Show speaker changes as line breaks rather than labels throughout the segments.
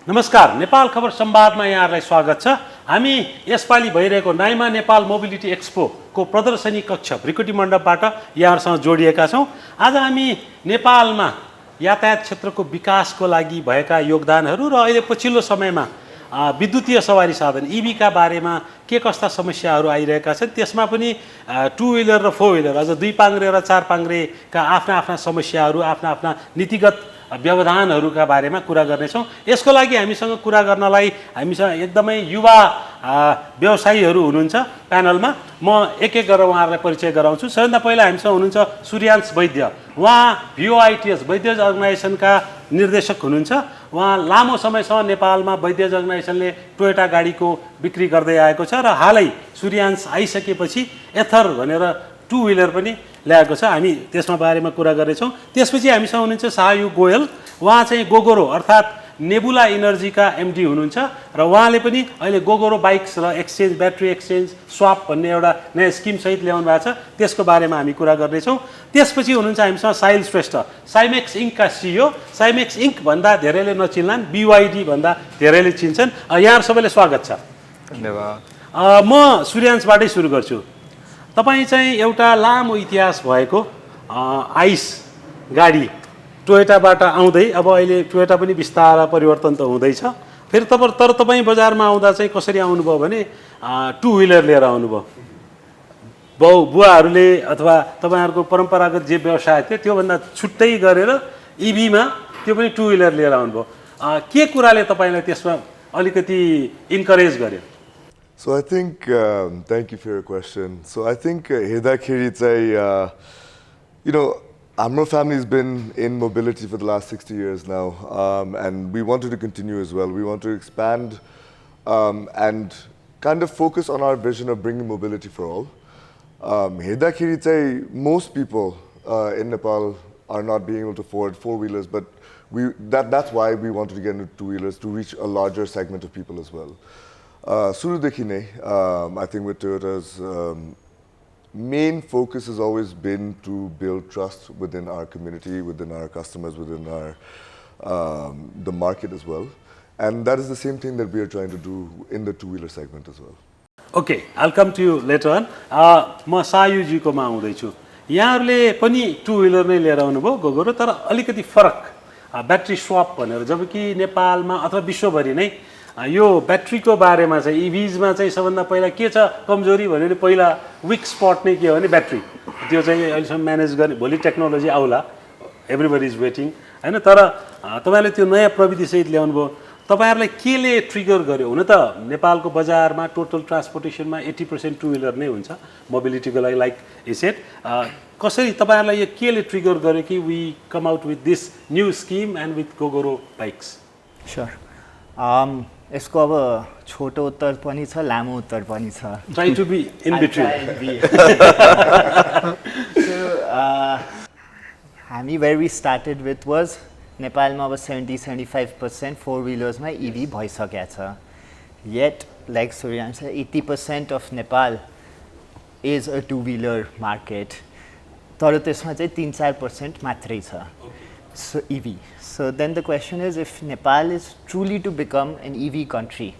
नमस्कार, नेपाल खबर संवादमा यहाँहरूलाई स्वागत छ। हामी यसपालि भइरहेको नाइमा नेपाल मोबिलिटी एक्सपोको प्रदर्शनी कक्ष भृकुटी मण्डपबाट यहाँहरूसँग जोडिएका छौँ। आज हामी नेपालमा यातायात क्षेत्रको विकासको लागि भएका योगदानहरू र अहिले पछिल्लो समयमा विद्युतीय सवारी साधन इभीका बारेमा के कस्ता समस्याहरू आइरहेका छन्, त्यसमा पनि टु व्हिलर र फोर व्हिलर अझ दुई पाङ्ग्रे र चार पाङ्ग्रेका आफ्ना आफ्ना समस्याहरू, आफ्ना आफ्ना नीतिगत व्यवधानहरूका बारेमा कुरा गर्नेछौँ। यसको लागि हामीसँग कुरा गर्नलाई हामीसँग एकदमै युवा व्यवसायीहरू हुनुहुन्छ प्यानलमा। म एक एक गरेर उहाँहरूलाई परिचय गराउँछु। सबैभन्दा पहिला हामीसँग हुनुहुन्छ सूर्यान्श वैद्य। उहाँ VOITS वैद्यज अर्गनाइजेसनका निर्देशक हुनुहुन्छ। उहाँ लामो समयसम्म नेपालमा वैद्यज अर्गनाइजेसनले टोयोटा गाडीको बिक्री गर्दै आएको छ र हालै सूर्यान्श आइसकेपछि एथर भनेर टु व्हिलर पनि ल्याएको छ। हामी त्यसमा बारेमा कुरा गर्नेछौँ। त्यसपछि हामीसँग हुनुहुन्छ साहयु गोयल। उहाँ चाहिँ गोगोरो अर्थात् नेबुला इनर्जीका MD हुनुहुन्छ र उहाँले पनि अहिले गोगोरो बाइक्स र एक्सचेन्ज, ब्याट्री एक्सचेन्ज, स्वाप भन्ने एउटा नयाँ स्किमसहित ल्याउनु भएको छ। त्यसको बारेमा हामी कुरा गर्नेछौँ। त्यसपछि हुनुहुन्छ हामीसँग साहिल श्रेष्ठ, साइमेक्स इङ्कका CEO। साइमेक्स इङ्क भन्दा धेरैले नचिन्लान्, BYD भन्दा धेरैले चिन्छन्। यहाँहरू सबैले स्वागत छ।
धन्यवाद।
म सूर्यान्शबाटै सुरु गर्छु। तपाईँ चाहिँ एउटा लामो इतिहास भएको आइस गाडी टोयोटाबाट आउँदै, अब अहिले टोयोटा पनि बिस्तारै परिवर्तन त हुँदैछ, फेरि तर तपाईँ बजारमा आउँदा चाहिँ कसरी आउनुभयो भने टु व्हिलर लिएर आउनुभयो। बुवाहरूले अथवा तपाईँहरूको परम्परागत जे व्यवसाय थियो त्योभन्दा छुट्टै गरेर इभीमा त्यो पनि टु व्हिलर लिएर आउनुभयो। के कुराले तपाईँलाई त्यसमा अलिकति इन्करेज गर्यो?
So I think, thank you for your question. So I think हेर्दाखेरि चाहिँ, हाम्रो family has been in mobility for the last 60 years now, and we wanted to continue as well. We want to expand and kind of focus on our vision of bringing mobility for all. हेर्दाखेरि चाहिँ most people in Nepal are not being able to afford four-wheelers, but that's why we wanted to get into two-wheelers to reach a larger segment of people as well. सुरुदेखि नै, I think with Toyota's main focus has always been to build trust within our community, within our customers, within our the market as well. And that is the same thing that we are trying to do in the two-wheeler segment as well.
Okay, I'll come to you later on. म सायुजीकोमा आउँदैछु। यहाँहरूले पनि two wheeler नै लिएर आउनुभयो Gogoro, तर अलिकति फरक ब्याट्री स्वाप भनेर, जबकि नेपालमा अथवा विश्वभरि नै यो ब्याट्रीको बारेमा चाहिँ इभीजमा चाहिँ सबभन्दा पहिला के छ कमजोरी भने पहिला विक स्पट नै के हो भने ब्याट्री। त्यो चाहिँ अहिलेसम्म म्यानेज गर्ने, भोलि टेक्नोलोजी आउला, एभ्रिबडी इज वेटिङ होइन। तर तपाईँहरूले त्यो नयाँ प्रविधिसहित ल्याउनु भयो। तपाईँहरूलाई केले ट्रिगर गर्यो? हुन त नेपालको बजारमा टोटल ट्रान्सपोर्टेसनमा 80% टु व्हिलर नै हुन्छ मोबिलिटीको लागि, लाइक ए सेट। कसरी तपाईँहरूलाई यो केले ट्रिगर गर्यो कि we come out with this new scheme and with Gogoro bikes?
Sure. यसको अब छोटो उत्तर पनि छ, लामो उत्तर पनि छ।
Try to be in between.
हामी where we started with was नेपालमा अब 70-75% फोर व्हिलर्समा इभी भइसकेको छ। Yet like Suryansh 80% of Nepal is a two wheeler market, तर त्यसमा चाहिँ 3-4% मात्रै छ so EV. So then the question is, if Nepal is truly to become an EV country,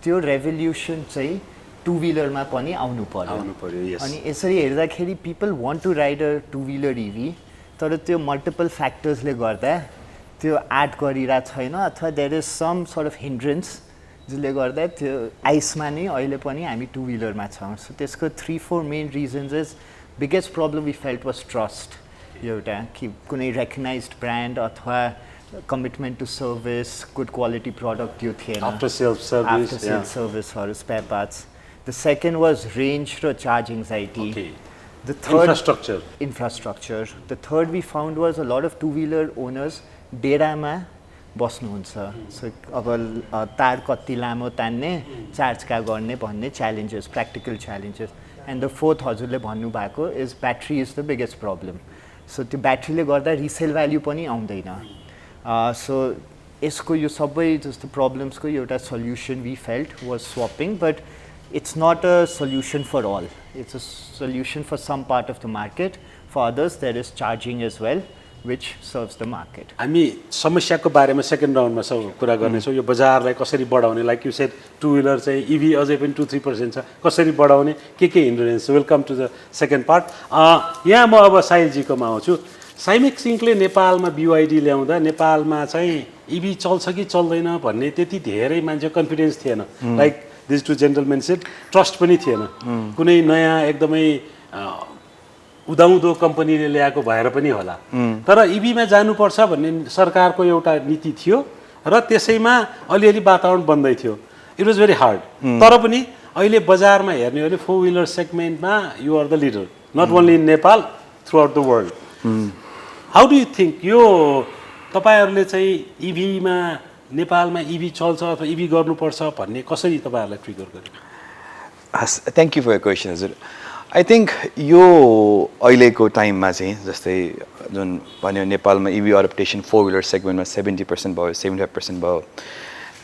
त्यो revolution चाहिँ two-wheeler मा पनि आउनु पर्यो। अनि यसरी हेर्दाखेरि people want to ride a two-wheeler EV, तर त्यो multiple factors ले गर्दा त्यो add गरिरा छैन, अथवा there is some sort of hindrance जसले गर्दा त्यो आइसमा नै अहिले पनि हामी two-wheeler मा छौँ। So त्यसको 3-4 main reasons is, biggest problem we felt was trust. एउटा कि कुनै recognized brand अथवा commitment to service, good quality product त्यो थिएन।
After sales service
or spare parts. The second was range र charge anxiety.
Okay.
The third
infrastructure.
The third we found was a lot of two-wheeler owners डेरामा बस्नुहुन्छ। So अब तार कति लामो तान्ने, charge कहाँ गर्ने भन्ने challenges, practical challenges. And the fourth हजुरले भन्नु भएको is battery is the biggest problem. So त्यो ब्याट्रीले गर्दा रिसेल भ्याल्यु पनि आउँदैन। सो यसको यो सबै जस्तो प्रब्लम्सको एउटा solution we felt was swapping, but it's not a solution for all. It's a solution for some part of the market. For others, there is charging as well. which serves the market.
हामी समस्याको बारेमा second राउन्डमा सब कुरा गर्नेछौँ यो बजारलाई कसरी बढाउने like you said two wheeler चाहिँ इभी अझै पनि 2-3% छ कसरी बढाउने के hindrance welcome to the second part यहाँ म अब साहिलजीकोमा आउँछु साइमेक सिङ्कले नेपालमा BYD ल्याउँदा नेपालमा चाहिँ इभी चल्छ कि चल्दैन भन्ने त्यति धेरै मान्छे कन्फिडेन्स थिएन like this to gentlemen said trust पनि थिएन कुनै नयाँ एकदमै उदाउँदो कम्पनीले ल्याएको भएर पनि होला तर इभीमा जानुपर्छ भन्ने सरकारको एउटा नीति थियो र त्यसैमा अलिअलि वातावरण बन्दै थियो इट वाज भेरी हार्ड तर पनि अहिले बजारमा हेर्ने हो भने 4 व्हिलर सेगमेन्टमा you are the leader not only in Nepal throughout the world how do you think यो तपाईँहरूले चाहिँ इभीमा नेपालमा इभी चल्छ अथवा इभी गर्नुपर्छ भन्ने कसरी तपाईँहरूलाई ट्रिगर गर्यो
thank you for your question हजुर आई थिङ्क यो अहिलेको टाइममा चाहिँ जस्तै जुन भन्यो नेपालमा इभी अडप्टेसन 4 व्हिलर सेगमेन्टमा 70% भयो 75% भयो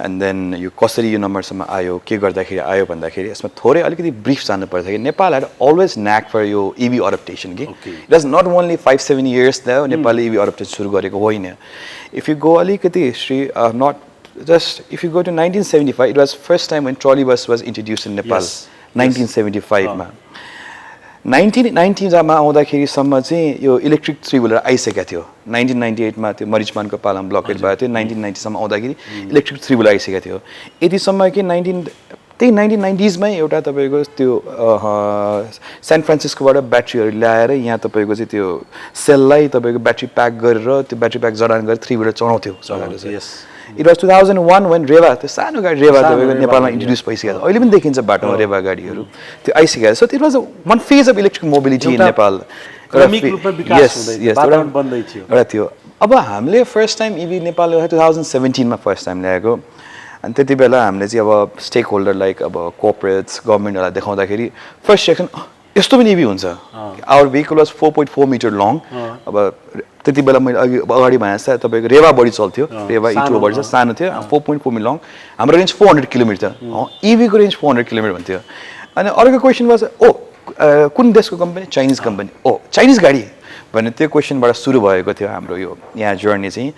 एन्ड देन यो कसरी यो नम्बरसम्म आयो के गर्दाखेरि आयो भन्दाखेरि यसमा थोरै अलिकति ब्रिफ जानु पर्दाखेरि Nepal had always knack for यो इभी अडप्टेसन कि it was not only 5-7 years नेपालले इभी अडप्टेसन सुरु गरेको होइन इफ यु गो अलिकति history not just if you go to 1975 it was first time when trolley bus was introduce in Nepal 1975 मा 1990 मा आउँदाखेरिसम्म चाहिँ यो इलेक्ट्रिक 3 व्हिलर आइसकेको थियो 1998 मा त्यो मरिचमानको पालामा ब्लकेट भयो थियो 1990 सम्म आउँदाखेरि इलेक्ट्रिक 3 व्हिलर आइसकेको थियो यतिसम्म कि 1990s मै एउटा तपाईँको त्यो सान फ्रान्सिस्कोबाट ब्याट्रीहरू ल्याएर यहाँ तपाईँको चाहिँ त्यो सेललाई तपाईँको ब्याट्री प्याक गरेर त्यो ब्याट्री प्याक जडान गरेर 3 व्हिलर चढाउँथ्यो चलाएर चाहिँ इट वाज 2001 when रेवा त्यो सानो गाडी रेवा तपाईँको नेपालमा इन्ट्रोड्युस भइसकेको छ अहिले पनि देखिन्छ बाटोमा रेवा गाडीहरू त्यो आइसकेको छ it was one phase of electric mobility in Nepal एउटा थियो अब हामीले फर्स्ट टाइम इभी नेपाल 2017 मा फर्स्ट टाइम ल्याएको अनि त्यति बेला हामीले चाहिँ अब स्टेक होल्डर लाइक अब कोअपरेट्स गभर्मेन्टहरूलाई देखाउँदाखेरि फर्स्ट सेक्सन यस्तो पनि इभी हुन्छ our vehicle was 4.4 metre long अब त्यति बेला मैले अगाडि भने जस्तै तपाईँको रेवा बढी चल्थ्यो रेवा इटो बढी सानो थियो 4.4 मिटर लङ हाम्रो रेन्ज 400 किलोमिटर इभीको रेन्ज 400 किलोमिटर भन्थ्यो अनि अर्को क्वेसन वाज कुन देशको कम्पनी चाइनिज कम्पनी चाइनिज गाडी भन्ने त्यो क्वेसनबाट सुरु भएको थियो हाम्रो यो यहाँ जर्नी चाहिँ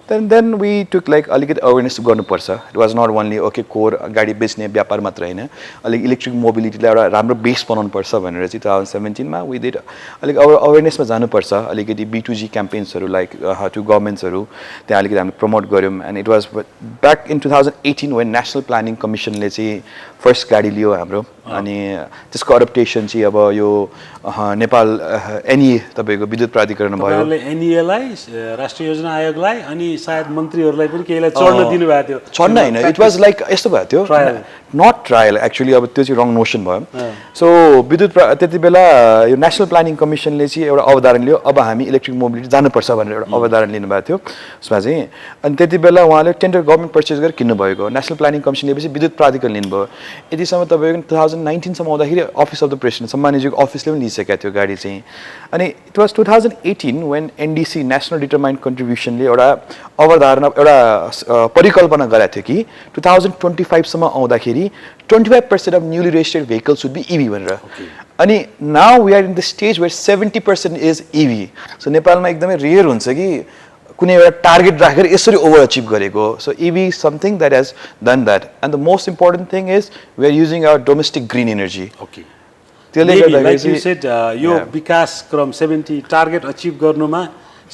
then we took like अलिकति अवेरनेस गर्नुपर्छ it was not only okay core गाडी बेच्ने व्यापार मात्र होइन अलिक इलेक्ट्रिक मोबिलिटीलाई एउटा राम्रो बेस बनाउनुपर्छ भनेर चाहिँ 2017 मा वी डिड अलिक अवेरनेसमा जानुपर्छ अलिकति B2G क्याम्पेन्सहरू लाइक टु गभर्मेन्ट्सहरू त्यहाँ अलिकति हामीले प्रमोट गऱ्यौँ and it was back in 2018 when national planning कमिसनले चाहिँ फर्स्ट गाडी लियो हाम्रो अनि त्यसको अडप्टेसन चाहिँ अब यो नेपाल एनए तपाईँको विद्युत प्राधिकरण भयो
एनएलाई राष्ट्रिय योजना आयोगलाई अनि सायद मन्त्रीहरूलाई पनि केहीलाई चढ्न दिनुभएको थियो
चढ्न होइन इट वाज लाइक यस्तो भएको थियो नट ट्रायल एक्चुअली अब त्यो चाहिँ रङ नोसन भयो सो विद्युत त्यति बेला यो नेसनल प्लानिङ कमिसनले चाहिँ एउटा अवधारण लियो अब हामी इलेक्ट्रिक मोबिलिटी जानुपर्छ भनेर एउटा अवधारण लिनुभएको थियो उसमा चाहिँ अनि त्यति बेला उहाँले टेन्डर गभर्मेन्ट पर्चेस गरेर किन्नुभएको नेसनल प्लानिङ कमिसन लिएपछि विद्युत प्राधिकरण लिनुभयो यतिसम्म तपाईँको 2019 सम्म आउँदाखेरि अफिस अफ द प्रेसिडेन्ट सम्मानीजीको अफिसले पनि लिइसकेको थियो गाडी चाहिँ अनि it was 2018 when NDC national determined कन्ट्रिब्युसनले एउटा अवधारणा एउटा परिकल्पना गराएको थियो कि 2025 सम्म आउँदाखेरि 25% of newly registered vehicles should be EV भनेर अनि now we are in the stage where 70% is EV so नेपालमा एकदमै रेयर हुन्छ कि कुनै एउटा टार्गेट राखेर यसरी ओभर अचिभ गरेको so EV is something that has done that and the most important thing is we are using our domestic green energy
त्यसले गर्दाखेरि you said यो विकास क्रम 70 टार्गेट अचिभ गर्नुमा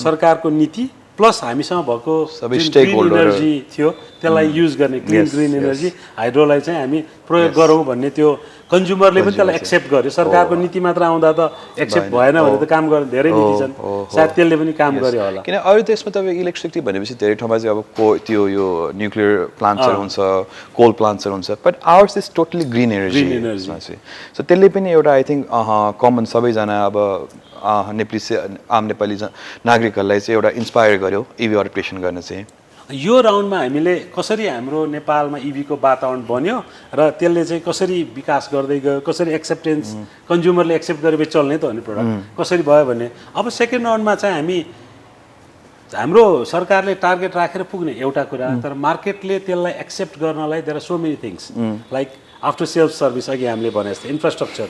सरकारको नीति प्लस हामीसँग भएको
सबै स्टेक होल्डर
एनर्जी थियो त्यसलाई युज गर्ने क्लिन ग्रिन एनर्जी हाइड्रोलाई चाहिँ हामी प्रयोग गरौँ भन्ने त्यो कन्ज्युमरले पनि त्यसलाई एक्सेप्ट गर्यो सरकारको नीति मात्र आउँदा त एक्सेप्ट भएन भने त काम गर्ने धेरै नीति छन् सायद त्यसले पनि काम गर्यो होला
किन अरू देशमा तपाईँ इलेक्ट्रिसिटी भनेपछि धेरै ठाउँमा चाहिँ अब त्यो यो न्युक्लियर प्लान्ट्सहरू हुन्छ कोल प्लान्ट्सहरू हुन्छ but hours is totally green energy so त्यसले पनि एउटा आई थिङ्क कमन सबैजना अब आम नेपाली नागरिकहरूलाई चाहिँ एउटा इन्सपायर गर्यो इभी अडप्टेसन गर्न चाहिँ
यो राउन्डमा हामीले कसरी हाम्रो नेपालमा इभीको वातावरण बन्यो र त्यसले चाहिँ कसरी विकास गर्दै गयो कसरी एक्सेप्टेन्स कन्ज्युमरले एक्सेप्ट गरेपछि चल्ने त भन्ने प्रोडक्ट कसरी भयो भने अब सेकेन्ड राउन्डमा चाहिँ हामी हाम्रो सरकारले टार्गेट राखेर पुग्ने एउटा कुरा तर मार्केटले त्यसलाई एक्सेप्ट गर्नलाई there are so many things like after self service अघि हामीले भने जस्तै इन्फ्रास्ट्रक्चर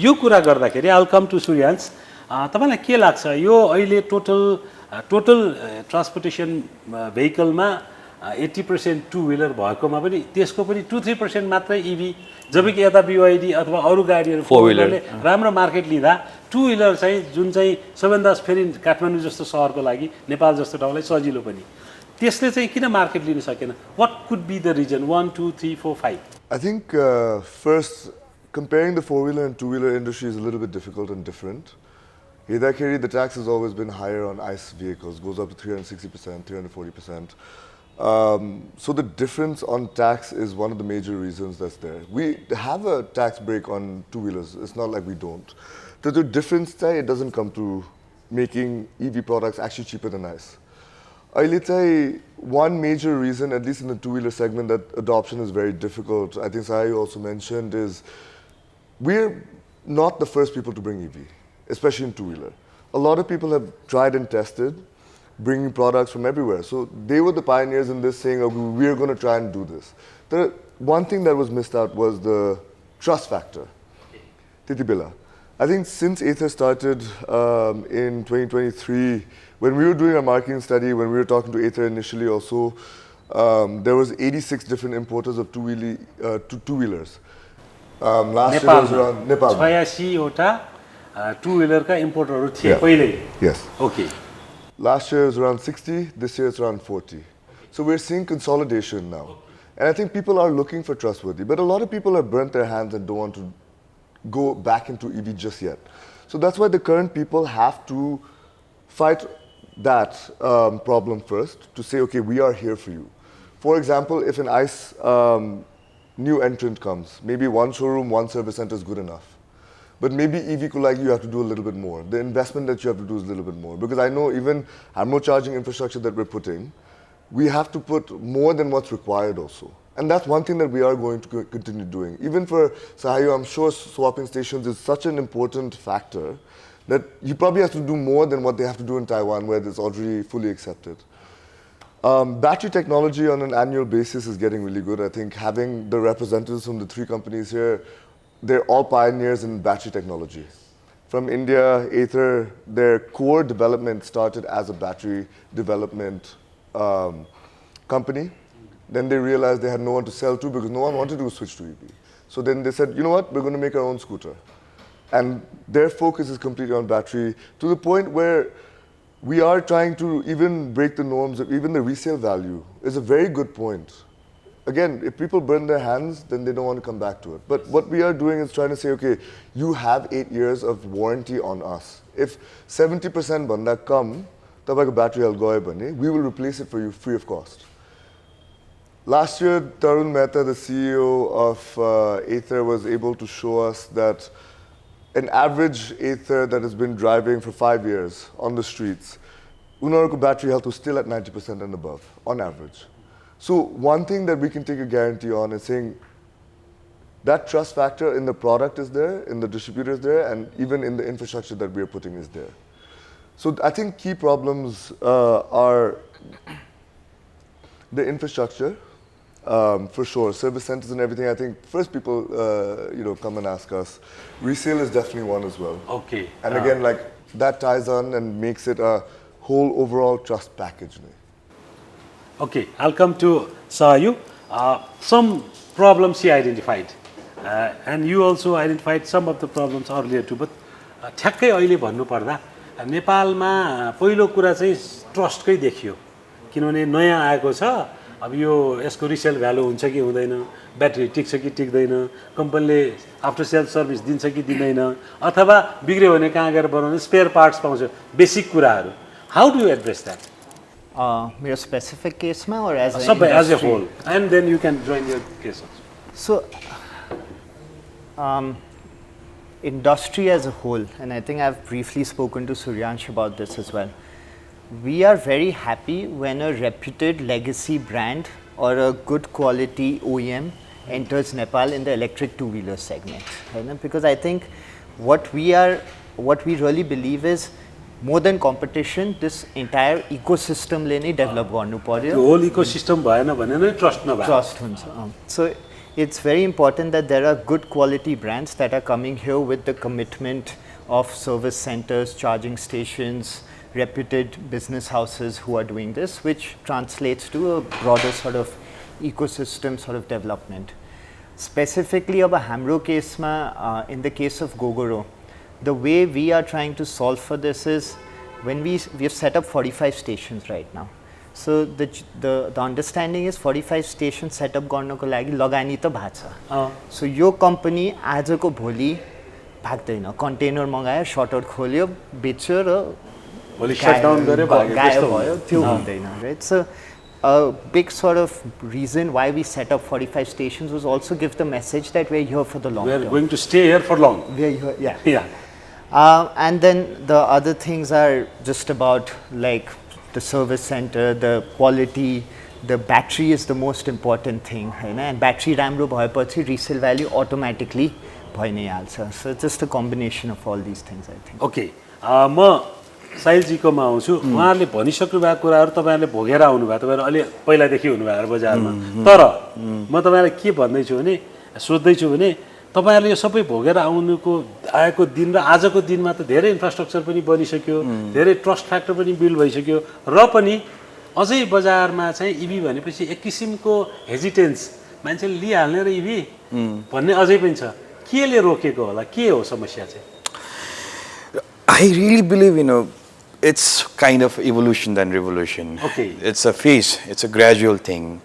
यो कुरा गर्दाखेरि I will come to Suryansh तपाईलाई के लाग्छ यो अहिले टोटल टोटल ट्रान्सपोर्टेसन भेहिकलमा 80% टु व्हिलर भएकोमा पनि त्यसको पनि 2-3% मात्रै इभी, जबकि यता BYD अथवा अरू गाडीहरू फोर व्हिलरले राम्रो मार्केट लिँदा टु व्हिलर चाहिँ जुन चाहिँ सबैभन्दा फेरि काठमाडौँ जस्तो सहरको लागि नेपाल जस्तो ठाउँलाई सजिलो पनि, त्यसले चाहिँ किन मार्केट लिन सकेन? What could be the reason? 1, 2, 3, 4, 5?
I think first, comparing the four-wheeler and two-wheeler industry is a little bit difficult and different. Hedakeri, the tax has always been higher on ICE vehicles, goes up to 360%, 340%. So the difference on tax is one of the major reasons that's there. We have a tax break on two-wheelers. It's not like we don't. The difference there, it doesn't come to making EV products actually cheaper than ICE. I'll say one major reason, at least in the two-wheeler segment, that adoption is very difficult, I think Sahayu also mentioned, is we're not the first people to bring EV, especially in two-wheeler. A lot of people have tried and tested bringing products from everywhere. So they were the pioneers in this, saying, oh, we're going to try and do this. The one thing that was missed out was the trust factor. Titibila. I think since Ather started in 2023, when we were doing our marketing study, when we were talking to Ather initially also, there was 86 different importers of two-wheelers. Last year was around Nepal.
86 वटा two-wheeler का importerहरू थिए पहिल्यै.
Yes.
Okay.
Last year was around 60, this year it's around 40. So we're seeing consolidation now. And I think people are looking for trustworthy, but a lot of people have burnt their hands and don't want to go back into EV just yet. So that's why the current people have to fight that problem first, to say, okay, we are here for you. For example, if an ICE new entrant comes, maybe one showroom, one service center is good enough. But maybe EV ko lagi you have to do a little bit more. The investment that you have to do is a little bit more. Because I know even our charging infrastructure that we're putting, we have to put more than what's required also. And that's one thing that we are going to continue doing. Even for Sahayu, I'm sure swapping stations is such an important factor that you probably have to do more than what they have to do in Taiwan, where it's already fully accepted. Battery technology on an annual basis is getting really good. I think having the representatives from the three companies here, they're all pioneers in battery technology. From India, Ather, their core development started as a battery development company. Then they realized they had no one to sell to because no one wanted to switch to EV. So then they said, you know what, we're going to make our own scooter. And their focus is completely on battery, to the point where we are trying to even break the norms of even the resale value is a very good point. Again, if people burn their hands, then they don't want to come back to it. But what we are doing is trying to say, okay, you have 8 years of warranty on us. If 70% banda come, tabako battery algoy bane, we will replace it for you free of cost. Last year, Tarun Mehta, the CEO of Ather, was able to show us that an average Ather that has been driving for 5 years on the streets, unarko battery health was still at 90% and above, on average. So one thing that we can take a guarantee on is saying that trust factor in the product is there, in the distributor is there, and even in the infrastructure that we are putting is there. So I think key problems are the infrastructure, for sure. Service centers and everything, I think first people come and ask us. Resale is definitely one as well.
Okay.
And again, like that ties on and makes it a whole overall trust package.
Okay, I'll come to Sahayu. Some problems he identified, and you also identified some of the problems earlier too. But ठ्याक्कै अहिले भन्नुपर्दा नेपालमा पहिलो कुरा चाहिँ ट्रस्टकै देखियो, किनभने नयाँ आएको छ. अब यो यसको रिसेल भ्यालु हुन्छ कि हुँदैन, ब्याट्री टिक्छ कि टिक्दैन, कम्पनीले आफ्टर सेल सर्भिस दिन्छ कि दिँदैन, अथवा बिग्रियो भने कहाँ गएर बनाउने, स्पेयर पार्ट्स पाउँछ, बेसिक कुराहरू. How do you address that?
मेरो स्पेसिफिक केसमा or as
a whole, and then you can join your case also.
So industry as a whole, and I think I've briefly spoken to Suryansh about this as well. We are very happy when a reputed legacy brand or a good quality OEM enters Nepal in the electric two-wheeler segment, right? Because I think what we really believe is more than competition, this entire ecosystem le नै develop गर्नु पर्यो.
The whole ecosystem भएन भने नै trust नभए.
Trust हुन्छ. So it's very important that there are good quality brands that are coming here with the commitment of service centers, charging stations, reputed business houses who are doing this, which translates to a broader sort of ecosystem sort of development. Specifically अब हाम्रो केसमा in the case of Gogoro, the way we are trying to solve for this is when we have set up 45 stations right now. So the understanding is 45 stations set up गर्नको लागि लगानी त भएको छ. So यो company आजको भोलि भाग्दैन, container मगायो, शटर खोल्यो, बेच्यो र
भोलि शटडाउन गर्यो
गायब भयो, त्यो हुँदैन, right? So a big sort of reason why we set up 45 stations was also give the message that we're here for the long term.
We are going to stay here for long.
We're here, yeah.
Yeah.
And then the other things are just about like the service center, the quality, the battery is the most important thing, and battery राम्रो भएपछि resale value automatically भइ नै हाल्छ. So it's just a combination of all these things, I think.
Okay. म साहिलजीकोमा आउँछु. उहाँहरूले भनिसक्नु भएको कुराहरू तपाईँहरूले भोगेर आउनुभयो, तपाईँहरू अलि पहिलादेखि हुनुभयो बजारमा. तर म तपाईँलाई के भन्दैछु भने, सोध्दैछु भने तपाईँहरूले यो सबै भोगेर आएको दिन र आजको दिनमा त धेरै इन्फ्रास्ट्रक्चर पनि बनिसक्यो, धेरै ट्रस्ट फ्याक्टर पनि बिल्ड भइसक्यो र पनि अझै बजारमा चाहिँ इभी भनेपछि एक किसिमको हेजिटेन्स, मान्छेले लिइहाल्ने र इभी भन्ने अझै पनि छ. केले रोकेको होला, के हो समस्या चाहिँ?
I really believe, it's kind of evolution than revolution.
Okay.
It's a phase, it's a gradual thing.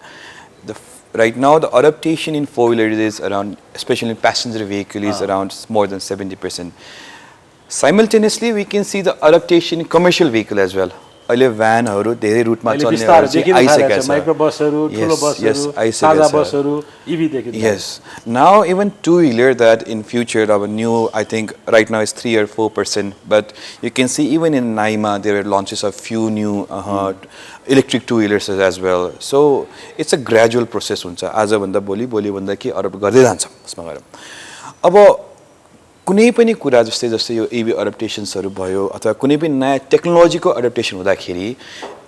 Right now, the adaptation in four-wheelers is around, especially in passenger vehicle, is around more than 70%. Simultaneously, we can see the adaptation in commercial vehicle as well. अहिले भ्यानहरु धेरै रुटमा चल्नेहरु चाहिँ आइसकेका छ.
Micro बसहरु, ठुलो बसहरु, साझा बसहरु, इभी देखिन्छ.
Yes. Now even two-wheeler that in future our new, I think right now is 3 or 4%, but you can see even in Naima there are launches of few new electric two-wheelers as well. So it's a gradual process हुन्छ. आज भन्दा भोलि, भोलि भन्दा के अरब गर्दै जान्छ यसमा गएर. अब कुनै पनि कुरा जस्तै यो एभी एडप्टेसन्सहरु भयो अथवा कुनै पनि नयाँ टेक्नोलोजीको एडप्टेसन हुँदाखेरि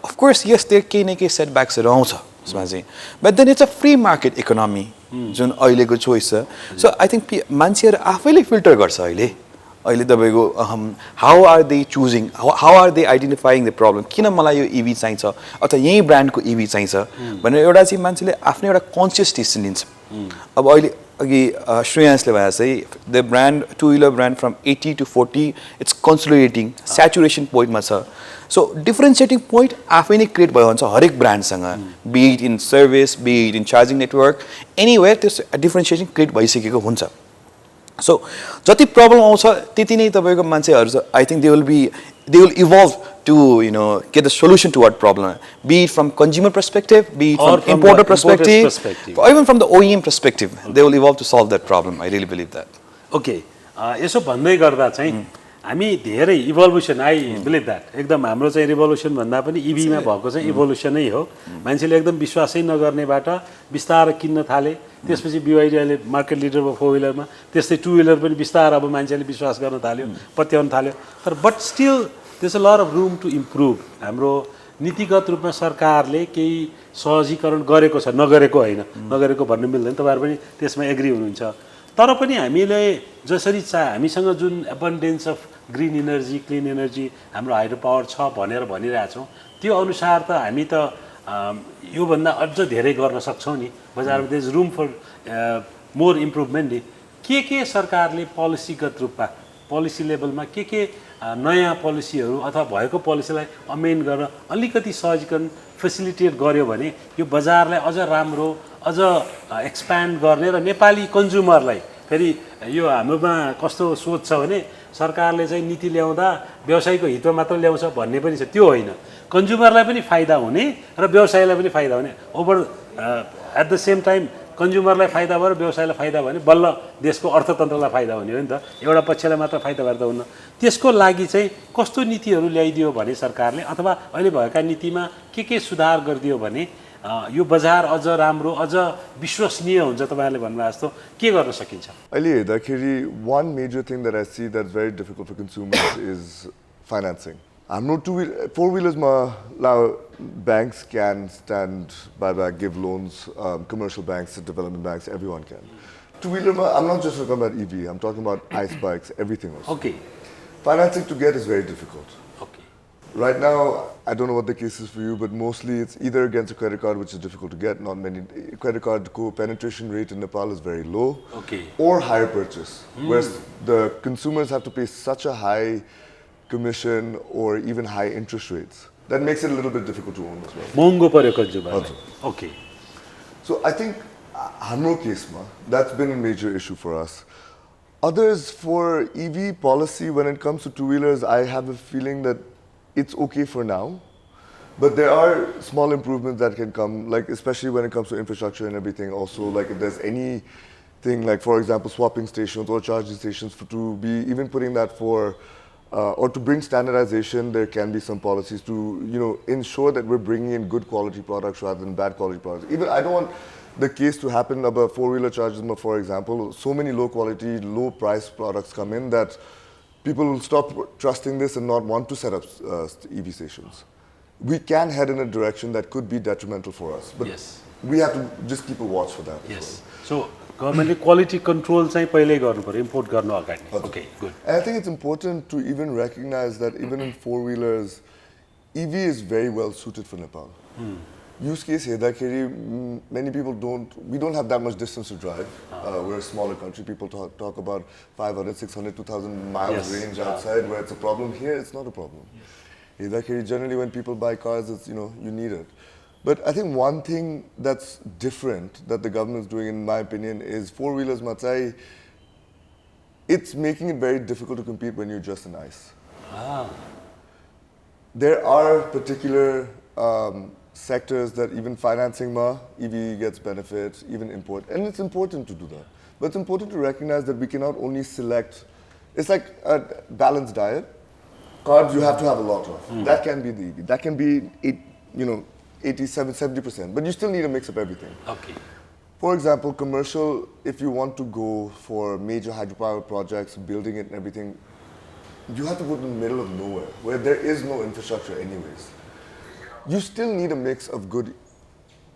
अफ कोर्स यस देयर केही न केही सेटब्याक्सहरु आउँछ यसमा चाहिँ, but then it's a free market economy जुन अहिलेको चोइस छ. सो आई थिंक मान्छेहरु आफैले फिल्टर गर्छ अहिले तपाईको how are they choosing, how are they identifying the problem, किन मलाई यो इभी चाहिन्छ अथवा यही ब्रान्डको इभी चाहिन्छ भनेर एउटा चाहिँ मान्छेले आफ्नो एउटा कन्सियस डिसिजन लिन्छ. अब अहिले अघि श्रेयांशले भने चाहिँ the brand two-wheeler brand from 80 to 40 it's consolidating saturation पोइन्टमा छ. सो डिफरेन्सिएटिङ पोइन्ट आफै नै क्रिएट भयो हुन्छ हरेक ब्रान्डसँग, be it in service, be it in charging network, anywhere त्यस डिफरेन्सिएसन क्रिएट भइसकेको हुन्छ. सो जति प्रब्लम आउँछ त्यति नै तपाईको मान्छेहरु I think they will evolve to get the solution to what problem, be it from consumer perspective, be it from importer perspective, or even from the OEM perspective. They will evolve to solve that problem. I really believe that.
Okay. यसो भन्दै गर्दा चाहिँ हामी धेरै evolution, I believe that, एकदम हाम्रो चाहिँ revolution भन्दा पनि इभीमा भएको चाहिँ इभोल्युसनै हो. मान्छेले एकदम विश्वासै नगर्नेबाट बिस्तारै किन्न थाले, त्यसपछि BYD अहिले मार्केट लिडर भयो फोर व्हीलरमा, त्यस्तै टु व्हीलर पनि बिस्तारै अब मान्छेले विश्वास गर्न थाल्यो, पत्याउन थाल्यो. तर but still there is a lot of room to improve. हाम्रो नीतिगत रूपमा सरकारले केही सहजीकरण गरेको छ, नगरेको होइन, नगरेको भन्नु मिल्दैन, तपाईहरु पनि त्यसमा एग्री हुनुहुन्छ. तर पनि हामीले जसरी हामीसँग जुन abundance of green energy, clean energy, हाम्रो हाइड्रो पावर छ भनेर भनिरहेछौँ, त्यो अनुसार त हामी त योभन्दा अझ धेरै गर्न सक्छौँ नि. बजारमा there is room for more improvement नि. के सरकारले पोलिसीगत रूपमा, पोलिसी लेभलमा के नयाँ पोलिसीहरू अथवा भएको पोलिसीलाई अमेन्ड गर्न अलिकति सहजीकरण फेसिलिटेट गर्यो भने यो बजारलाई अझ राम्रो, अझ एक्सप्यान्ड गर्ने र नेपाली कन्ज्युमरलाई फेरि यो हाम्रोमा कस्तो सोच छ भने सरकारले चाहिँ नीति ल्याउँदा व्यवसायको हितमा मात्र ल्याउँछ भन्ने पनि छ. त्यो होइन, कन्ज्युमरलाई पनि फाइदा हुने र व्यवसायलाई पनि फाइदा हुने. Over at the same time कन्ज्युमरलाई फाइदा भयो र व्यवसायलाई फाइदा भयो भने बल्ल देशको अर्थतन्त्रलाई फाइदा हुने हो नि त. एउटा पक्षलाई मात्र फाइदा भएर त हुन्न. त्यसको लागि चाहिँ कस्तो नीतिहरू ल्याइदियो भने सरकारले, अथवा अहिले भएका नीतिमा के सुधार गरिदियो भने यो बजार अझ राम्रो, अझ विश्वसनीय हुन्छ तपाईहरुले भन्नुभएको जस्तो के गर्न सकिन्छ?
अहिले हेर्दाखेरि one major thing that I see that's very difficult for consumers is financing. हाम्रो four-wheelersमा banks can stand by back, give loans, commercial banks, development banks, everyone can. Two-wheeler, I'm not just talking about EV, I'm talking about ICE bikes, everything else.
Okay.
Financing to get is very difficult.
Okay.
Right now, I don't know what the case is for you, but mostly it's either against a credit card, which is difficult to get. Not many credit card penetration rate in Nepal is very low.
Okay.
Or higher purchase, whereas the consumers have to pay such a high commission or even high interest rates. That makes it a little bit difficult to own as well.
महँगो पर्यो कन्ज्युमरलाई. Okay.
So I think हाम्रो केसमा that's been a major issue for us. Others, for EV policy, when it comes to two-wheelers, I have a feeling that it's okay for now. But there are small improvements that can come, like especially when it comes to infrastructure and everything. Also, like if there's anything, like for example, swapping stations or charging stations, to be even putting that for, or to bring standardization, there can be some policies to ensure that we're bringing in good quality products rather than bad quality products. Even I don't want the case to happen about four-wheeler chargers, for example. So many low quality, low price products come in that people will stop trusting this and not want to set up EV stations. We can head in a direction that could be detrimental for us, but
Yes.
we have to just keep a watch for that.
Yes. So गभर्मेन्टले quality control चाहिँ पहिल्यै गर्नु पर्यो import गर्नु अगाडि. Okay, good.
And I think it's important to even recognize that even in four-wheelers, EV is very well suited for Nepal. Use case हेर्दाखेरि many people we don't have that much distance to drive. We're a smaller country. People talk about 500, 600, 2,000 miles
Yes.
range outside where it's a problem. Here it's not a problem. हेर्दाखेरि generally when people buy cars, it's you need it. But I think one thing that's different that the government is doing, in my opinion, is four-wheelers matai. It's making it very difficult to compete when you're just an ICE. There are particular sectors that even financing EV gets benefits, even import, and it's important to do that. But it's important to recognize that we cannot only select. It's like a balanced diet. Carbs you have to have a lot of. That can be the EV. That can be 87, 70%. But you still need a mix of everything.
Okay.
For example, commercial, if you want to go for major hydropower projects, building it and everything, you have to go to the middle of nowhere where there is no infrastructure anyways. You still need a mix of good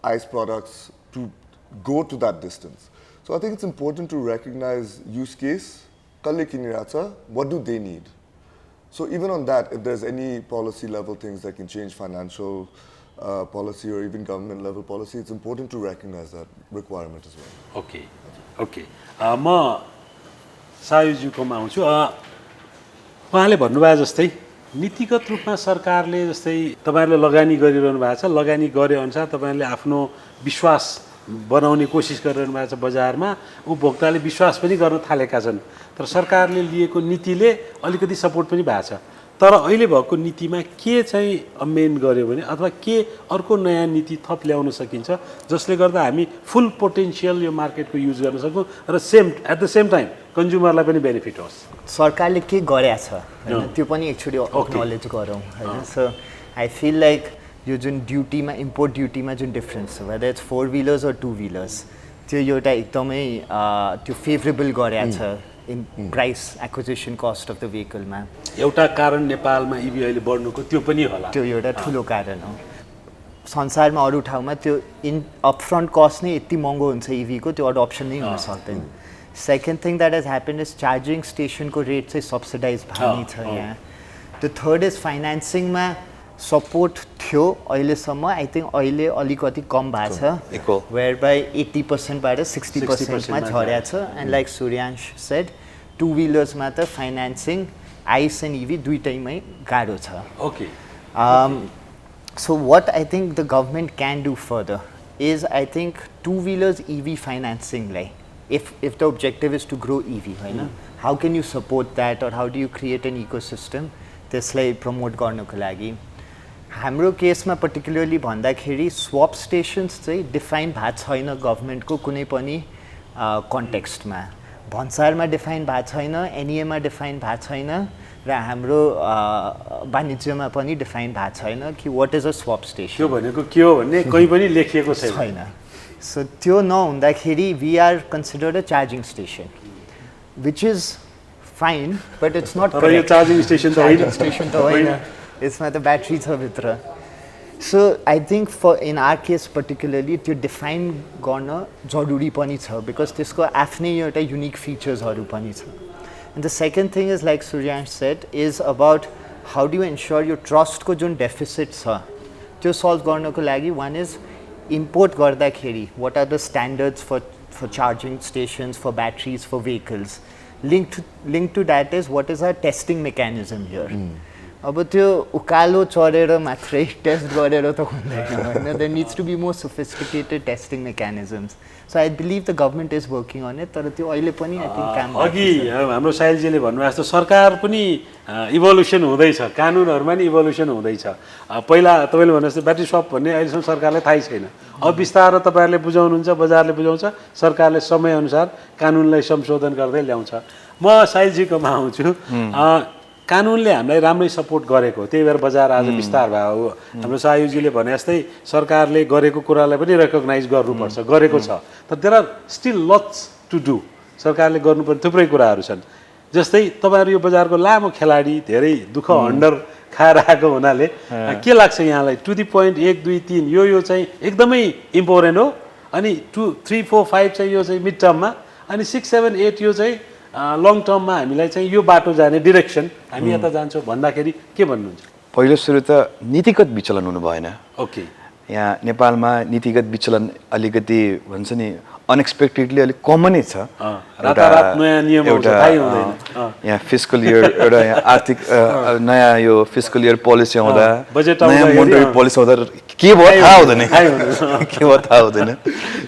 ICE products to go to that distance. So I think it's important to recognize use case, what do they need? So even on that, if there's any policy level things that can change financial policy or even government level policy, it's important to recognize that requirement as well.
Okay. Okay. म सायुज्यूकोमा आउँछु. उहाँले भन्नुभयो जस्तै नीतिगत रूपमा सरकारले जस्तै तपाईहरुले लगानी गरिरहनु भएको छ, लगानी गरे अनुसार तपाईहरुले आफ्नो विश्वास बनाउने कोसिस गरिरहनु भएको छ बजारमा, उपभोक्ताले विश्वास पनि गर्न थालेका छन्. तर सरकारले लिएको नीतिले अलिकति सपोर्ट पनि भएको छ. तर अहिले भएको नीतिमा के चाहिँ अमेन्ड गर्यो भने अथवा के अर्को नयाँ नीति थप ल्याउन सकिन्छ जसले गर्दा हामी फुल पोटेन्शियल यो मार्केटको युज गर्न सकौँ र एट द सेम टाइम कन्ज्युमरलाई पनि बेनिफिट होस्.
सरकारले के गरेछ हैन त्यो पनि एकचोटी एक्नोलेज गरौँ हैन. सो आई फिल लाइक यो जुन ड्युटीमा इम्पोर्ट ड्युटीमा जुन डिफरेन्स छ वेदर इट्स फोर व्हिलर्स और टू व्हिलर्स त्यो एउटा एकदमै त्यो फेभरेबल गरेछ in price acquisition cost of the भेहिकलमा.
एउटा कारण नेपालमा इभी अहिले बढ्नुको त्यो पनि होला.
त्यो एउटा ठुलो कारण हो. संसारमा अरू ठाउँमा त्यो इन अपफ्रन्ट कस्ट नै यति महँगो हुन्छ इभीको त्यो अडप्सन नै हुन सक्दैन. Second thing that has happen is charging स्टेसनको रेट चाहिँ सब्सिडाइज भएको छ यहाँ. द थर्ड इज फाइनेन्सिङमा सपोर्ट थियो अहिलेसम्म. आई थिङ्क अहिले अलिकति कम भएको छ वेयर बाई 80%बाट 60%मा झरेको छ. And like Suryansh said two व्हिलर्समा त फाइनेन्सिङ आइस एन्ड इभी दुइटैमै गाह्रो छ.
Okay.
So what I think the government can do further is I think two-wheelers EV financing like if the objective is to grow EV, right? How can you support that or how do you create an ecosystem त्यसलाई promote गर्नको लागि. हाम्रो केसमा particularly भन्दाखेरि swap stations चाहिँ define भएको छैन गभर्नमेन्टको कुनै पनि कन्टेक्स्टमा. भन्सारमा डिफाइन भएको छैन, एनईएमा डिफाइन भएको छैन र हाम्रो वाणिज्यमा पनि डिफाइन भएको छैन कि what is a swap station.
त्यो भनेको के हो भन्ने कहीं पनि लेखिएको
छैन. सो त्यो नहुँदाखेरि we are considered a charging station which is fine but it's not
तर यो चार्जिङ स्टेसन त होइन.
स्टेसन त होइन, यसमा त ब्याट्री छ भित्र. So I think for in our case particularly त्यो डिफाइन गर्न जरुरी पनि छ बिकज त्यसको आफ्नै एउटा युनिक फिचर्सहरू पनि छ. And the second thing is like Suryansh said is about how do you ensure your trust को जुन deficit छ त्यो solve गर्नको लागि one is import गर्दाखेरि what are the standards for charging stations, for batteries, for vehicles. Linked to that is what is our testing mechanism here. अब त्यो उकालो चढेर मात्रै टेस्ट गरेर त हुँदैन हैन. There needs to be more sophisticated testing mechanisms. So I believe the government is working on it. तर त्यो अहिले पनि I think काम
अघि हाम्रो साहिलजीले भन्नुभएको जस्तो सरकार पनि इभोल्युसन हुँदैछ, कानुनहरुमा नि इभोल्युसन हुँदैछ. पहिला तपाईले भने जस्तो ब्याट्री स्वप भन्ने अहिलेसम्म सरकारलाई थाहै छैन. अब बिस्तारै तपाईहरुले बुझाउनुहुन्छ, बजारले बुझाउँछ, सरकारले समय अनुसार कानुनलाई संशोधन गर्दै ल्याउँछ. म साहिलजीकोमा आउँछु. कानुनले हामीलाई राम्रै सपोर्ट गरेको, त्यही भएर बजार आज विस्तार भयो हो. हाम्रो सायुजीले भने जस्तै सरकारले गरेको कुरालाई पनि रेकग्नाइज गर्नुपर्छ, गरेको छ. तर there are still lots to do. सरकारले गर्नुपर्ने थुप्रै कुराहरू छन्. जस्तै तपाईहरु यो बजारको लामो खेलाडी, धेरै दुःख हन्डर खाएर आएको हुनाले के लाग्छ यहाँलाई? टु द पोइन्ट 1 2 3 यो चाहिँ एकदमै इम्पोर्टेन्ट हो. अनि 2 3 4 5 चाहिँ यो चाहिँ मिड टर्ममा, अनि 6 7 8 यो चाहिँ लङ टर्ममा हामीलाई चाहिँ यो बाटो जाने डिरेक्सन हामी यता जान्छौँ भन्दाखेरि के भन्नुहुन्छ?
पहिलो सुरु त नीतिगत विचलन हुनु भएन.
ओके.
यहाँ नेपालमा नीतिगत विचलन अलिकति भन्छ नि अनएक्सपेक्टेडली अलिक कमनै छ.
रातारात नयाँ नियमहरु थाहै हुँदैन.
यहाँ फिस्कल इयर एउटा यहाँ आर्थिक नयाँ यो फिस्कल इयर पोलिसी आउँदा, नयाँ मोनेटरी पोलिसी आउँदा के भयो थाहा हुँदैन, के भयो थाहा हुँदैन.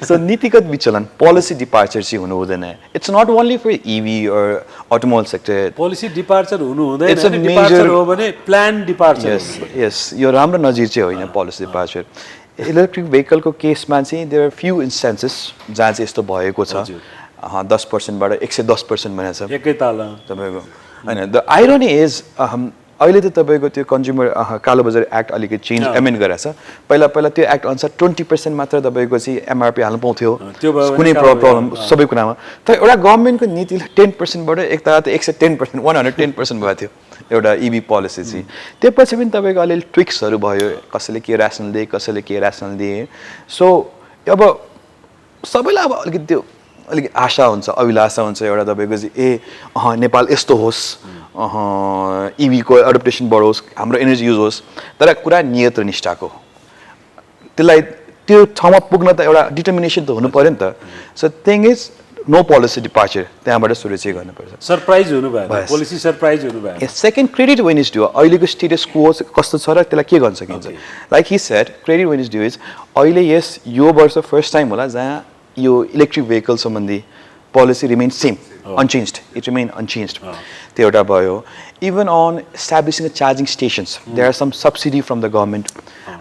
सो नीतिगत विचलन, पोलिसी डिपार्चर चाहिँ हुनु हुँदैन. It's not only for EV or automobile sector.
Policy departure हुनु हुँदैन, डिपार्चर हो भने प्लान डिपार्चर.
यस यस, यो राम्रो नजिर चाहिँ होइन पोलिसी डिपार्चर. इलेक्ट्रिक भेहिकलको केसमा चाहिँ देयर आर फ्यु इन्स्टेन्सेस जहाँ चाहिँ यस्तो भएको छ. 10% बाट 110% भनेको छ
एकैताल
तपाईको हैन. द आइरोनी इज अहिले त तपाईको त्यो कन्ज्युमर कालोबजार एक्ट अलिकति चेन्ज एमेन्ड गरेछ. पहिला त्यो एक्ट अनुसार 20% मात्र तपाईको चाहिँ एमआरपी हाल्नु पाउँथ्यो कुनै प्रब्लम सबै कुरामा. तर एउटा गभर्नमेन्टको नीतिले 10% बाट एकताल त 110% 110% भएको थियो एउटा इभी पोलिसी चाहिँ. त्यसपछि पनि तपाईको अलिअलि ट्विक्सहरू भयो, कसैले के ऱ्यासनल दिए, कसैले के ऱ्यासनल दिए. सो अब सबैलाई अब अलिकति त्यो अलिकति आशा हुन्छ, अभिलाषा हुन्छ एउटा तपाईको चाहिँ नेपाल यस्तो होस्, इभीको एडप्टेसन बढोस्, हाम्रो एनर्जी युज होस्. तर कुरा नियत र निष्ठाको, त्यसलाई त्यो ठाउँमा पुग्न त एउटा डिटर्मिनेसन त हुनु पर्यो नि त. So thing is no policy departure, त्यहाँबाट सुरु चाहिँ गर्नुपर्छ.
सरप्राइज हुनु भयो, पोलिसी सरप्राइज हुनु भयो.
Second, credit when is due. अहिलेको स्टेटस को कस्तो छ र त्यसलाई के गर्न सकिन्छ? Like he said, credit when is due is अहिले यस यो वर्ष फर्स्ट टाइम होला जहाँ यो इलेक्ट्रिक भेहिकल सम्बन्धी policy remain same, unchanged. It remain unchanged. त्यो एउटा भयो. Even on establishing charging stations there are some subsidy from the government.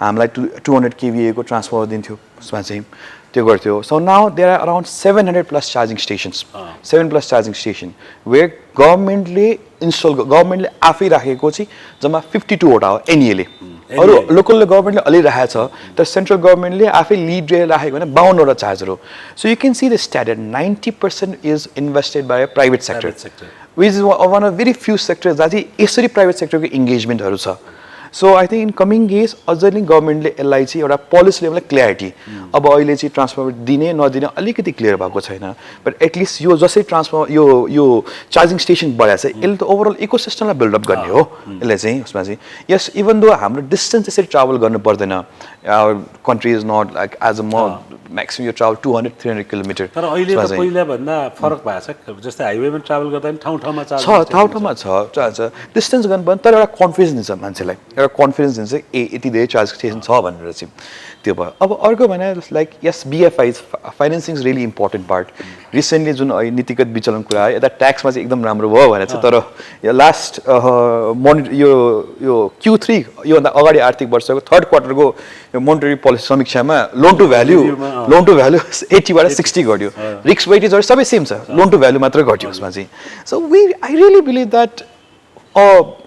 हामीलाई 200 kVA को ट्रान्सफर्मर दिन्थ्यो, उसमा चाहिँ त्यो गर्थ्यो. So now there are around 700+ charging stations, 7+ charging station where गभर्मेन्टले आफै राखेको चाहिँ जम्मा 52 वटा हो एनईले. अरू लोकल गभर्मेन्टले अलि राखेको छ, तर सेन्ट्रल गभर्मेन्टले आफै लिड राखेको भने 52 वटा चार्जर हो. So you can see the standard 90% is invested by private sector, which is one of very few sector जहाँ चाहिँ यसरी प्राइभेट सेक्टरको इङ्गेजमेन्टहरू छ. So I think in coming days अझ नै गभर्मेन्टले यसलाई चाहिँ एउटा पोलिसी लेभलमा क्ल्यारिटी, अब अहिले चाहिँ ट्रान्सफर्मर दिने नदिने अलिकति क्लियर भएको छैन. बट एटलिस्ट यो जसरी ट्रान्सफर्मर यो चार्जिङ स्टेसन बढाएको छ, यसले त ओभरअल इकोसिस्टमलाई बिल्डअप गर्ने हो. यसले चाहिँ उसमा चाहिँ यस इभन दो हाम्रो डिस्टेन्स यसरी ट्राभल गर्नु पर्दैन. Our country is not like as a maximum यो ट्राभल 200-300 किलोमिटर.
तर अहिले त पहिला भन्दा फरक भएको छ. जस्तै हाइवेमा ट्राभल गर्दा पनि ठाउँ
ठाउँमा छ डिस्टेन्स गर्नु पर्ने. तर एउटा कन्फिडेन्स दिन्छ मान्छेलाई, एउटा कन्फिडेन्स दिन्छ यति धेरै चार्ज स्टेसन छ भनेर चाहिँ. त्यो भयो. अब अर्को भने लाइक यस BFI financing is really important part. Recently जुन नीतिगत विचलन कुरा आयो, यता ट्याक्समा चाहिँ एकदम राम्रो भयो भनेर चाहिँ. तर यो लास्ट यो Q3 योभन्दा अगाडि आर्थिक वर्षको 3rd क्वार्टरको मोनेटरी पोलिसी समीक्षामा लोन टु भ्याल्यु 80 बाट 60 घट्यो. रिस्क वेटेजहरू सबै सेम छ, लोन टु भ्याल्यु मात्र घट्यो उसमा चाहिँ. So I really believe that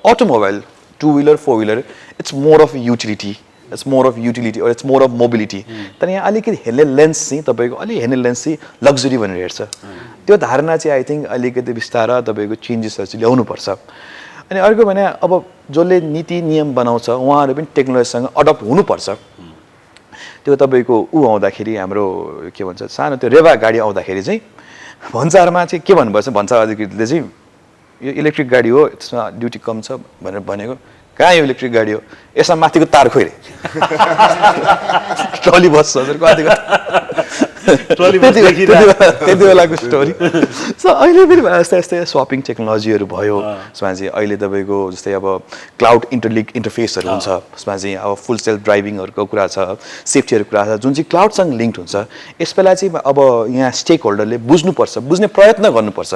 automobile, 2-wheeler 4-wheeler, it's more of utility, or it's more of mobility. तर यहाँ अलिकति हेर्ने लेन्स चाहिँ तपाईको अलि हेर्ने लेन्स चाहिँ लग्जरी भनेर हेर्छ. त्यो धारणा चाहिँ आई थिङ्क अलिकति बिस्तारा तपाईको चेन्जेसहरू चाहिँ ल्याउनु पर्छ. अनि अर्को भने अब जसले नीति नियम बनाउँछ उहाँहरू पनि टेक्नोलोजीसँग अडप्ट हुनुपर्छ. त्यो तपाईको आउँदाखेरि हाम्रो के भन्छ सानो त्यो रेवा गाडी आउँदाखेरि चाहिँ भन्सारमा चाहिँ के भन्नुपर्छ, भन्सा अधिकृतले चाहिँ यो इलेक्ट्रिक गाडी हो, यसमा ड्युटी कम छ भनेर भनेको कहाँ यो इलेक्ट्रिक गाडी हो यसमा माथिको तार खोइ रे ट्रली बस हजुर कतिको त्यति बेलाको स्टोरी सो अहिले फेरि यस्तै यस्तै सपिङ टेक्नोलोजीहरू भयो यसमा चाहिँ अहिले तपाईँको जस्तै अब क्लाउड इन्टरफेसहरू हुन्छ यसमा चाहिँ अब फुल सेल्फ ड्राइभिङहरूको कुरा छ सेफ्टीहरूको कुरा छ जुन चाहिँ क्लाउडसँग लिङ्क हुन्छ यस बेला चाहिँ अब यहाँ स्टेक होल्डरले बुझ्ने प्रयत्न गर्नुपर्छ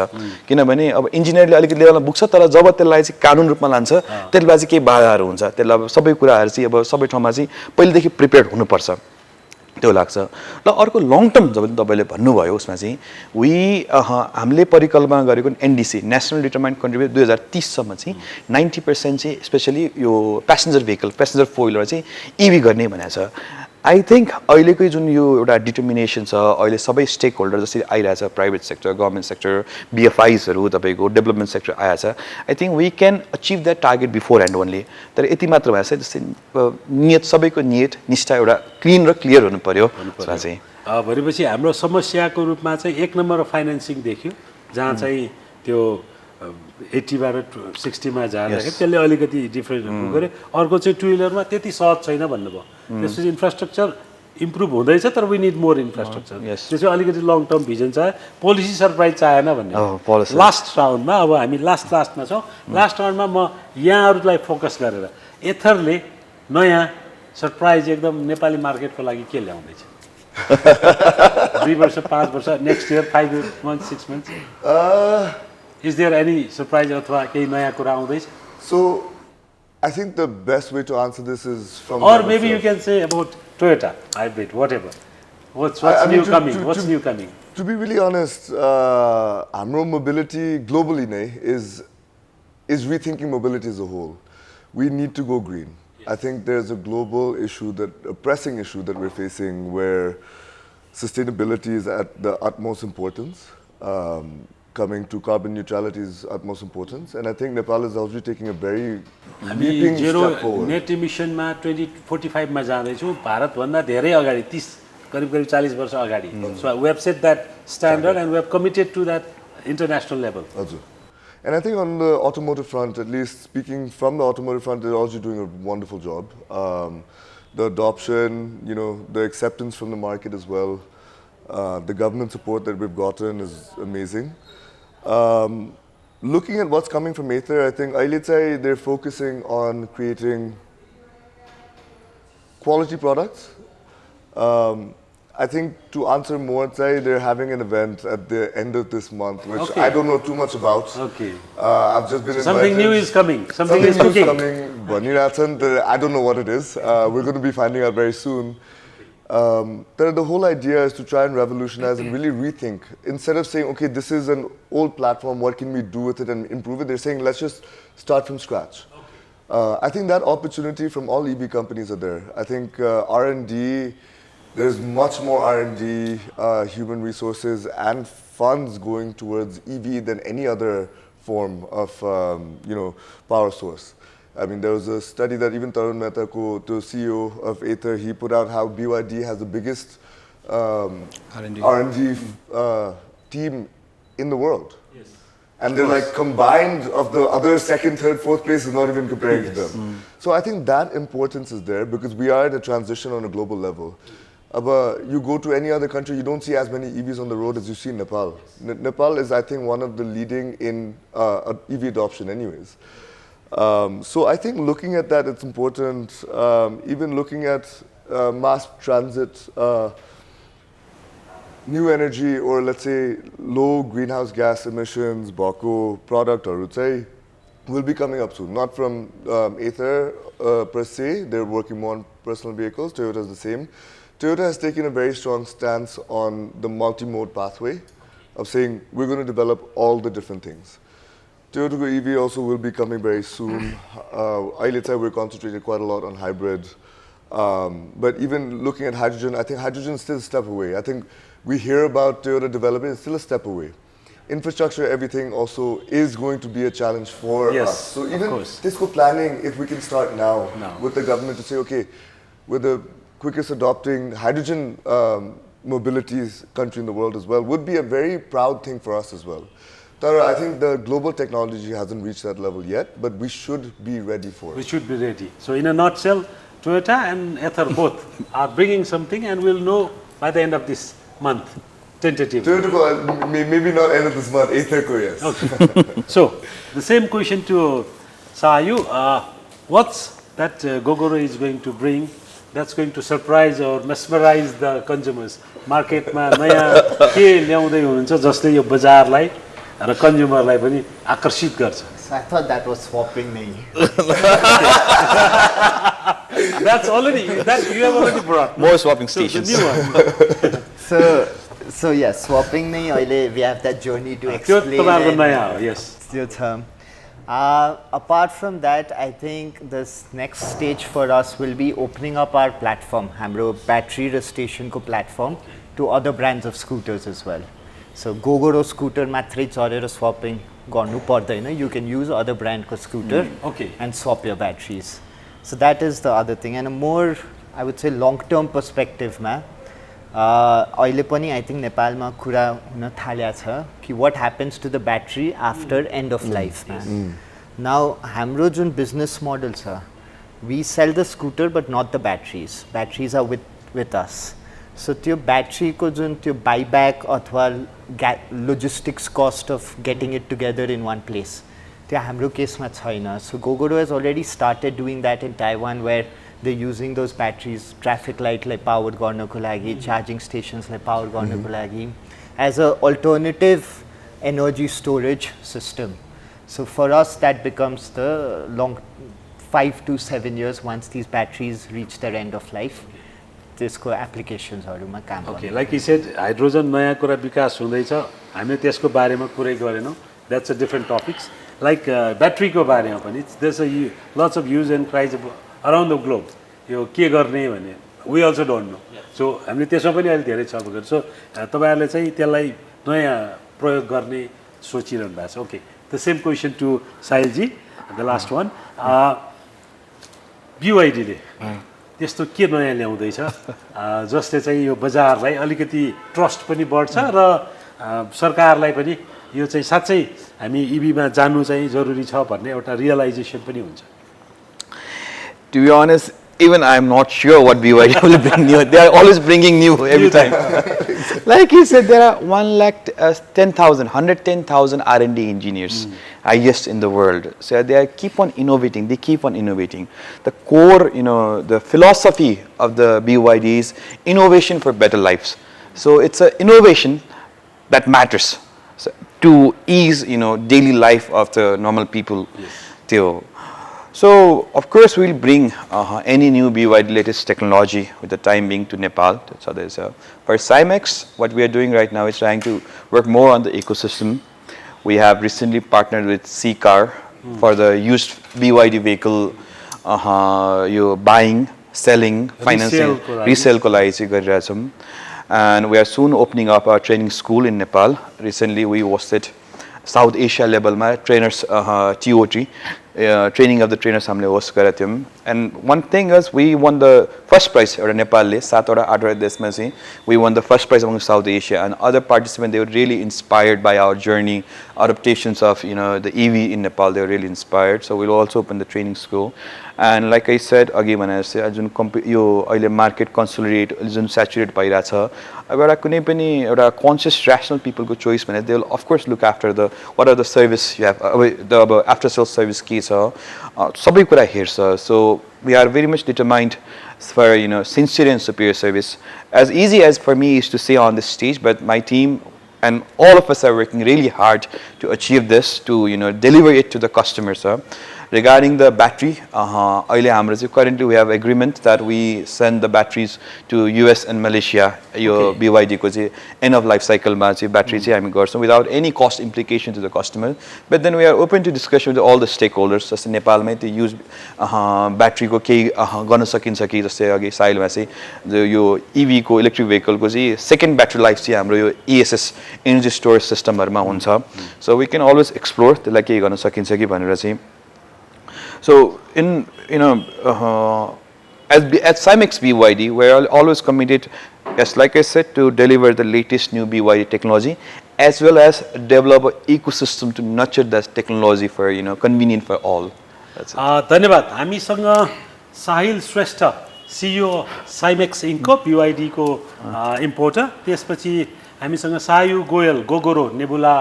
किनभने अब इन्जिनियरले अलिकति लेभलमा बुझ्छ तर जब त्यसलाई चाहिँ कानुन रूपमा लान्छ त्यति बेला चाहिँ केही बाधाहरू हुन्छ त्यसलाई अब सबै कुराहरू चाहिँ अब सबै ठाउँमा चाहिँ पहिलेदेखि प्रिपेयर्ड हुनुपर्छ त्यो लाग्छ ल अर्को लङ टर्म जब तपाईँले भन्नुभयो उसमा चाहिँ हामीले परिकल्पना गरेको एनडिसी नेसनल डिटरमाइन्ड कन्ट्रिब्युट 2030सम्म चाहिँ 90% चाहिँ स्पेसली यो passenger vehicle passenger four wheeler चाहिँ इभी गर्ने भनेको छ आई थिङ्क अहिलेको जुन यो एउटा डिटर्मिनेसन छ अहिले सबै स्टेक होल्डर जसरी आइरहेछ प्राइभेट सेक्टर गभर्मेन्ट सेक्टर बिएफआइसहरू तपाईँको डेभलपमेन्ट सेक्टर आएछ I think we can achieve that target beforehand only तर यति मात्र भएछ जस्तै नियत सबैको नियत निष्ठा एउटा क्लिन र क्लियर हुनु पर्यो चाहिँ
भनेपछि हाम्रो समस्याको रूपमा चाहिँ एक नम्बर फाइनेन्सिङ देख्यो जहाँ चाहिँ त्यो 80बाट 60मा जाँदाखेरि त्यसले अलिकति डिफ्रेन्ट गऱ्यो अर्को चाहिँ टु व्हिलरमा त्यति सहज छैन भन्नुभयो त्यसपछि इन्फ्रास्ट्रक्चर इम्प्रुभ हुँदैछ तर वी निड मोर इन्फ्रास्ट्रक्चर त्यसपछि अलिकति लङ टर्म भिजन चाहियो पोलिसी सरप्राइज चाहेन भन्ने लास्ट राउन्डमा अब हामी लास्टमा छौँ लास्ट राउन्डमा म यहाँहरूलाई फोकस गरेर एथरले नयाँ सरप्राइज एकदम नेपाली मार्केटको लागि के ल्याउँदैछ 2 वर्ष 5 वर्ष next year 5 months 6 months Is there any surprise अथवा केही नयाँ कुरा आउँदैछ?
So, I think the best way to answer this is from.
Or maybe you can say about Toyota, hybrid, whatever. What's new coming? What's new coming?
To be really honest, हाम्रो mobility globally is rethinking mobility as a whole. We need to go green. Yes. I think there's a global issue a pressing issue that we're facing where sustainability is at the utmost importance. Coming to carbon neutrality is utmost importance, and I think Nepal is already taking a very leaping step forward.
Net emission मा 2045 मा जाँदैछौँ भारतभन्दा धेरै अगाडि 30 करिब 40 वर्ष अगाडि. So we have set that standard and we have committed to that international level.
And I think on the automotive front, at least speaking from the automotive front, they're also doing a wonderful job. The adoption, the acceptance from the market as well. The government support that we've gotten is amazing. Looking at what's coming from Ather, I think they're focusing on creating quality products. I think to answer more, they're having an event at the end of this month, which I don't know too much about.
Okay.
I've just been
Something
invited.
new is coming. Something is
cooking. I don't know what it is. We're going to be finding out very soon. The whole idea is to try and revolutionize and really rethink. Instead of saying, okay, this is an old platform, what can we do with it and improve it? They're saying, let's just start from scratch. I think that opportunity from all EV companies are there. I think R&D, there's much more R&D, human resources and funds going towards EV than any other form of, power source. I mean, there was a study that even Tarun Mehta, the CEO of Ather, he put out how BYD has the biggest R&D team in the world. Yes. And they're like combined of the other second, third, fourth place is not even comparing to them. So I think that importance is there because we are at a transition on a global level. You go to any other country, you don't see as many EVs on the road as you see in Nepal. Nepal is, I think, one of the leading in EV adoption anyways. So I think looking at that, it's important. Even looking at mass transit, new energy, or let's say low greenhouse gas emissions, BOCO product or Rutsai will be coming up soon. Not from Ather per se. They're working more on personal vehicles. Toyota is the same. Toyota has taken a very strong stance on the multi-mode pathway of saying we're going to develop all the different things. Toyota EV also will be coming very soon. We're concentrating quite a lot on hybrid. But even looking at hydrogen, I think hydrogen is still a step away. I think we hear about Toyota developing, it's still a step away. Infrastructure, everything also is going to be a challenge for us. So even Tisco planning, if we can start now with the government to say, okay, we're the quickest adopting hydrogen mobility country in the world as well, would be a very proud thing for us as well. Tara, I think the global technology hasn't reached that level yet, but we should be ready for
We
it.
should be ready. So in a nutshell, Toyota and Ether both are bringing something, and we'll know by the end of this month, tentatively.
Toyota, maybe not end of this month, 8th yes.
Okay. So the same question to Sahayu. What's that Gogoro is going to bring that's going to surprise or mesmerize the consumers? मार्केटमा नयाँ के ल्याउँदै हुनुहुन्छ जसले यो बजारलाई र कन्ज्युमरलाई पनि आकर्षित गर्छ?
So I thought that was swapping nahi.
That's already, that you have already brought.
More swapping
So the
stations.
new one.
So yes, swapping nahi aile we have that journey to
त्यो
explain.
तपाईहरुको
and
नयाँ हो, yes.
it's your term. Apart from that, I think this next stage for us will be opening up our platform, हाम्रो battery र station को platform to other brands of scooters as well. So Gogoro scooter मात्रै चढेर swapping गर्नु पर्दैन. You can use other brand को scooter
okay.
and swap your batteries. So that is the other thing. And a more, I would say, long-term perspective मा अहिले पनि I think नेपालमा कुरा हुन थालेको छ कि what happens to the battery after end of life मा. Now हाम्रो जुन business model छ, we sell the scooter but not the batteries. Batteries are with us. So त्यो battery को जुन त्यो buyback अथवा logistics cost of getting it together in one place, त्यो हाम्रो केसमा छैन. So Gogoro has already started doing that in Taiwan, where they're using those batteries, traffic light like powered गर्नको लागि, charging stations like powered गर्नको लागि, as a alternative energy storage system. So for us that becomes the long 5 to 7 years once these batteries reach their end of life. त्यसको एप्लिकेसन्सहरुमा काम
Okay, like you said, hydrogen नयाँ कुरा विकास हुँदैछ. हामीले त्यसको बारेमा कुरै गरेनौँ. That's a different topics. Like battery को बारेमा पनि, there's a lots of use and cries around the globe. यो के गर्ने भने we also don't know. So हामीले त्यसमा पनि अहिले धेरै छलफल गर्छौँ. So तपाईहरुले चाहिँ त्यसलाई नयाँ प्रयोग गर्ने सोचिरहनु भएको छ. Okay, the same question to Sahil ji, the last one. BYD ले त्यस्तो के नयाँ ल्याउँदैछ जसले चाहिँ यो बजारलाई अलिकति ट्रस्ट पनि बढ्छ र सरकारलाई पनि यो चाहिँ साच्चै हामी इभीमा जानु चाहिँ जरुरी छ भन्ने एउटा रियलाइजेसन पनि हुन्छ.
To be honest, even I'm not sure what BYD will bring new. They are always bringing new every time. Like he said, there are 110,000 R&D engineers, highest in the world. So they keep on innovating. They keep on innovating. The core, the philosophy of the BYD is innovation for better lives. So it's an innovation that matters to ease, daily life of the normal people. Yes. So, of course, we'll bring any new BYD latest technology with the time being to Nepal. So, there's for Cymex, what we are doing right now is trying to work more on the ecosystem. We have recently partnered with C-Car for the used BYD vehicle buying, selling, financing, resale ko लागि चाहिँ गरिरहेछौँ. And we are soon opening up our training school in Nepal. Recently, we hosted South Asia level trainers TOT. Training of the trainers हामीले host गरेका थियौँ. And one thing is we won the first prize एउटा नेपालले 7-8 देशमा चाहिँ we won the first prize among South Asia, and other participants, they were really inspired by our journey, adaptations of the EV in Nepal. They were really inspired. So we'll also open the training school. And like I said again, when I say जुन यो अहिले market consolidate जुन saturate भइरहेछ, अब एउटा कुनै पनि एउटा कन्सियस ऱ्यासनल पिपलको चोइस भने they will of course look after the what are the service you have the अब आफ्टर सेल सर्भिस के छ सबै कुरा हेर्छ. So we are very much determined for sincere and superior service. As easy as for me is to say on this stage, but my team and all of us are working really hard to achieve this, to deliver it to the customers. Regarding the battery, currently we have agreement that we send the batteries to US and Malaysia. Your BYD ko end of life cycle battery without any cost implication to the customer. But then we are open to discussion with all the stakeholders. Just in Nepal, to use battery ko ke गर्न सकिन्छ कि जस्तै अघि साहिलमा चाहिँ यो EV को electric vehicle को second battery life चाहिँ हाम्रो यो ESS energy storage system हरुमा हुन्छ. So we can always explore त्यसलाई के गर्न सकिन्छ कि भनेर चाहिँ. So in at Cymex BYD, we're always committed, yes, like I said, to deliver the latest new BYD technology as well as develop an ecosystem to nurture that technology for convenient for all. That's it.
धन्यवाद हामीसँग Sahil Shrestha CEO Cimex Inc BYD को importer त्यसपछि हामीसँग Sayu Goyal Gogoro Nebula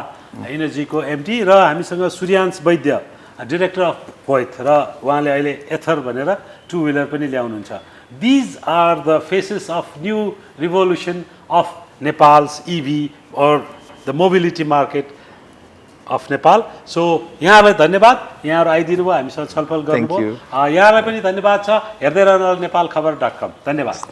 इनर्जीको MD र हामीसँग Suryansh Vaidya director of भोइथ र उहाँले अहिले एथर भनेर टु व्हिलर पनि ल्याउनुहुन्छ these are the faces of new revolution of Nepal's EV और the mobility market of Nepal so यहाँलाई धन्यवाद यहाँहरू आइदिनु भयो हामीसँग छलफल गर्नुभयो यहाँलाई पनि धन्यवाद छ हेर्दै रहनु नेपालखबर.com धन्यवाद